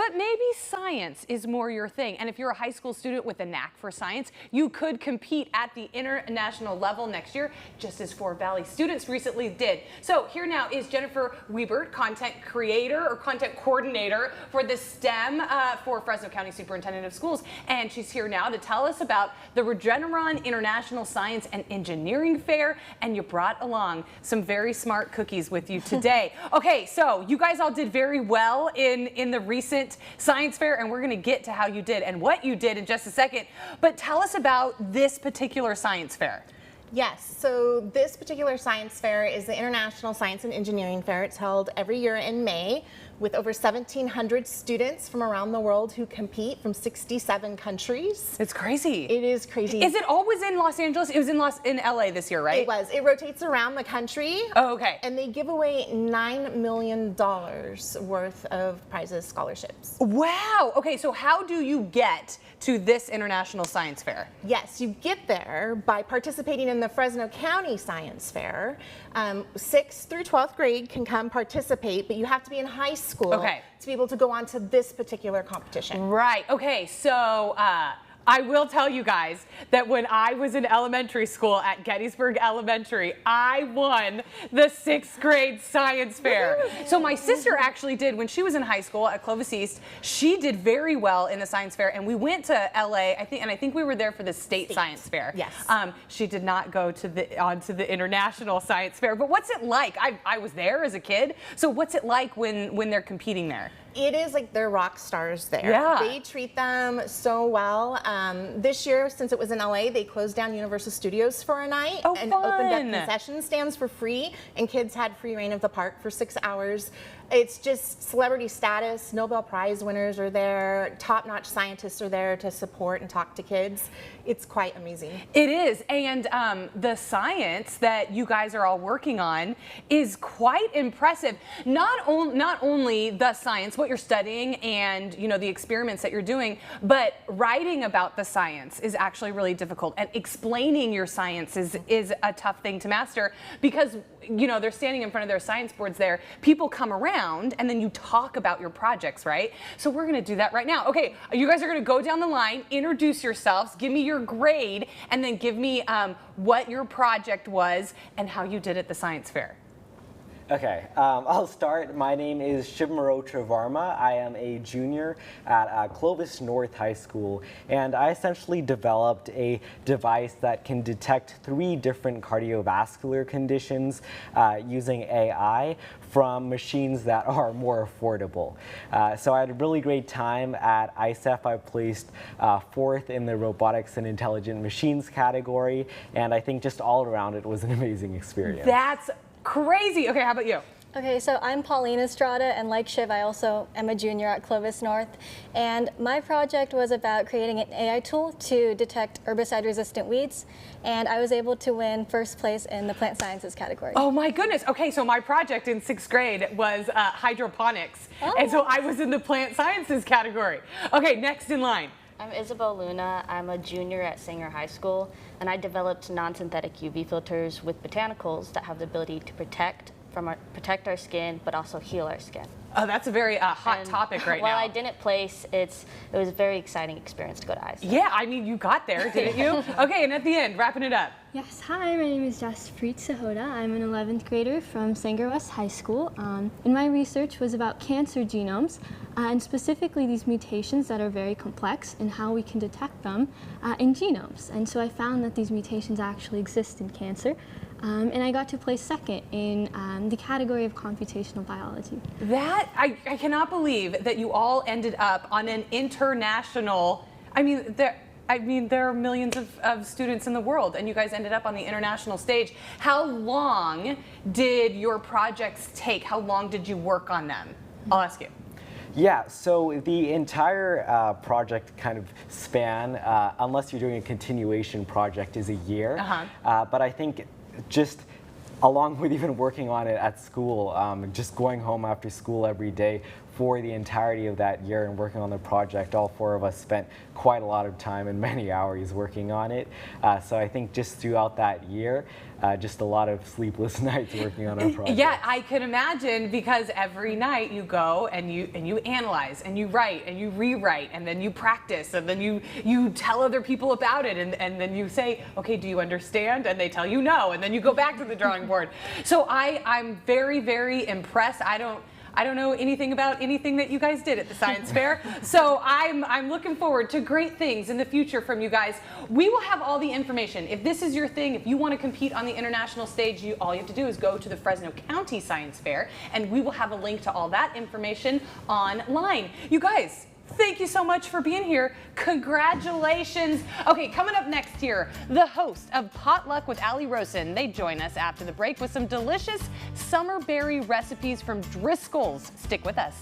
But maybe science is more your thing. And if you're a high school student with a knack for science, you could compete at the international level next year, just as Fort Valley students recently did. So here now is Jennifer Wiebert, content creator or content coordinator for the STEM for Fresno County Superintendent of Schools. And she's here now to tell us about the Regeneron International Science and Engineering Fair. And you brought along some very smart cookies with you today. Okay, so you guys all did very well in the recent science fair, and we're going to get to how you did and what you did in just a second. But tell us about this particular science fair. Yes, so this particular science fair is the International Science and Engineering Fair. It's held every year in May with over 1,700 students from around the world who compete from 67 countries. It's crazy. It is crazy. Is it always in Los Angeles? It was in LA this year, right? It was. It rotates around the country. Oh, okay. And they give away $9 million worth of prizes, scholarships. Wow. Okay, so how do you get to this International Science Fair? Yes, you get there by participating in the Fresno County Science Fair. 6th through 12th grade can come participate, but you have to be in high school to be able to go on to this particular competition. Right. Okay, so I will tell you guys that when I was in elementary school at Gettysburg Elementary, I won the 6th grade science fair. So my sister actually did, when she was in high school at Clovis East, she did very well in the science fair, and we went to LA, I think we were there for the state science fair. Yes. She did not go to onto the international science fair, but what's it like? I was there as a kid, so what's it like when they're competing there? It is like they're rock stars there. Yeah. They treat them so well. This year, since it was in LA, they closed down Universal Studios for a night and opened up concession stands for free, and kids had free reign of the park for 6 hours. It's just celebrity status. Nobel Prize winners are there. Top-notch scientists are there to support and talk to kids. It's quite amazing. It is, and the science that you guys are all working on is quite impressive. Not only the science, what you're studying, and the experiments that you're doing, but writing about the science is actually really difficult, and explaining your science is a tough thing to master, because they're standing in front of their science boards there. People come around and then you talk about your projects, right? So we're gonna do that right now. Okay, you guys are gonna go down the line, introduce yourselves, give me your grade, and then give me what your project was and how you did at the science fair. Okay, I'll start. My name is Shivamaro Trivarma. I am a junior at Clovis North High School, and I essentially developed a device that can detect 3 different cardiovascular conditions using AI from machines that are more affordable. So I had a really great time at ICEF. I placed 4th in the robotics and intelligent machines category, and I think just all around it was an amazing experience. That's crazy. Okay, how about you? Okay, so I'm Pauline Estrada, and like Shiv, I also am a junior at Clovis North. And my project was about creating an AI tool to detect herbicide-resistant weeds, and I was able to win 1st place in the plant sciences category. Oh my goodness. Okay, so my project in 6th grade was hydroponics, and so I was in the plant sciences category. Okay, next in line. I'm Isabel Luna. I'm a junior at Sanger High School, and I developed non-synthetic UV filters with botanicals that have the ability to protect our skin, but also heal our skin. Oh, that's a very hot topic right now. While I didn't place, it was a very exciting experience to go to ICEF. Yeah, I mean, you got there, didn't you? Okay, and at the end, wrapping it up. Yes, hi, my name is Jaspreet Sahoda. I'm an 11th grader from Sanger West High School. And my research was about cancer genomes, and specifically these mutations that are very complex and how we can detect them in genomes. And so I found that these mutations actually exist in cancer. And I got to place 2nd in the category of computational biology. I cannot believe that you all ended up on an international, I mean, there are millions of students in the world, and you guys ended up on the international stage. How long did your projects take? How long did you work on them? I'll ask you. Yeah, so the entire project kind of span, unless you're doing a continuation project, is a year. But I think just along with even working on it at school, just going home after school every day for the entirety of that year and working on the project. All 4 of us spent quite a lot of time and many hours working on it. So I think just throughout that year, just a lot of sleepless nights working on our project. Yeah, I can imagine, because every night you go and you analyze and you write and you rewrite and then you practice and then you tell other people about it and then you say, okay, do you understand? And they tell you no, and then you go back to the drawing board. So I'm very, very impressed. I don't know anything about anything that you guys did at the science fair. So I'm looking forward to great things in the future from you guys. We will have all the information. If this is your thing, if you want to compete on the international stage, all you have to do is go to the Fresno County Science Fair, and we will have a link to all that information online. You guys, thank you so much for being here. Congratulations. Okay, coming up next here, the host of Potluck with Ali Rosen. They join us after the break with some delicious summer berry recipes from Driscoll's. Stick with us.